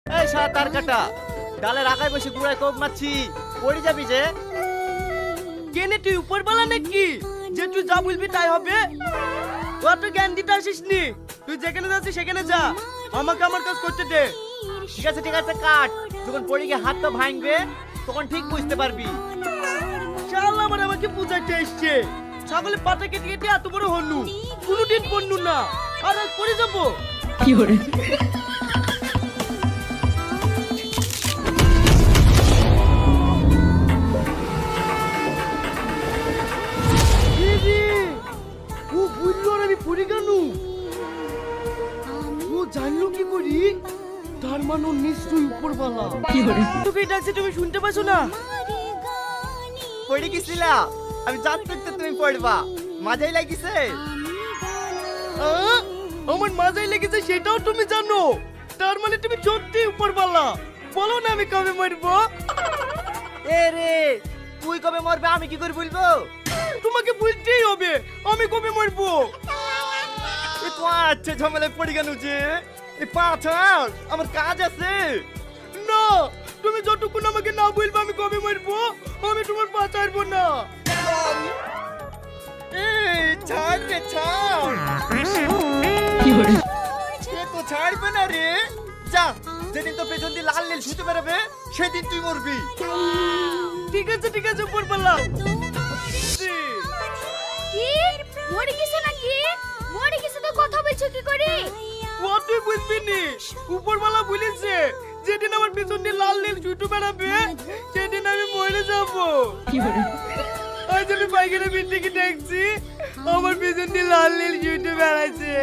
এই শালা তার কাটা, ডালের আগায় বসে গুড়ায় কোপ মারছি, পড়ে যাবি যে। কেনে তুই উপর বলা নাকি যে তুই যা বলবি তাই হবে? অত জ্ঞান দিতে আসিস নি, তুই যেখানে যাচ্ছিস সেখানে যা, আমাকে আমার কাজ করতে দে। ঠিক আছে কাট, যখন পড়ে গিয়ে হাত তো ভাঙবে তখন ঠিক বুঝতে পারবি। শালা আবার আমাকে বুঝাইতে এসছে, ছাগলের পাতা কেটে কেটে এত বড় হনু, কোনোদিন পড়নু না, আর আজ পড়ে যাবো। কি করে? ও বুঝলো আর আমি পড়ে কেন? ও জানলো কি করি? তার মানে ও নিশ্চয়ই উপরওয়ালা। কি করে? তোকে ডাকছে, তুমি শুনতে পাচ্ছ না? পড়ে গেছিলা, আমি জানতাম তো তুমি পড়বা, মাঝাই লাগিছে। আমার মাজায় লেগেছে সেটাও তুমি জানো, তার মানে তুমি সত্যি উপরওয়ালা। বলো না আমি কবে মরবো? এ রে, তুই কবে মরবে আমি কি করে বলবো? তোমাকে বলতেই হবে আমি কবে মরবো। এ তো আচ্ছা ঝামেলায় পড়ে গেল যে। এই পাঠান, আমার কাজ আছে। না, তুমি যতক্ষণ আমাকে না বলবে আমি কবে মরবো আমি তোমার পা ছাড়বো না। এই ছাড় রে ছাড়। কি করে? এ তো ছাড়বে না রে। যা, যেদিন তো পেছন দিয়ে লাল নীল ছুটে বেরোবে সেদিন তুই মরবি। ঠিক আছে উপরওয়ালা। কি মরে গেছো নাকি? মরে গেছো তো কথা বলছো কি করে? ও তুই বুঝবি নি, উপরওয়ালা বলেছে যেদিন আমার পেছন দিয়ে লাল নীল ছুটে বেড়াবে সেদিন আমি মরে যাবো। কি করে? আজ আমি পাইকারি বিটিকে দেখছি আমার পেছন দিয়ে লাল নীল ছুটে বেড়াচ্ছে।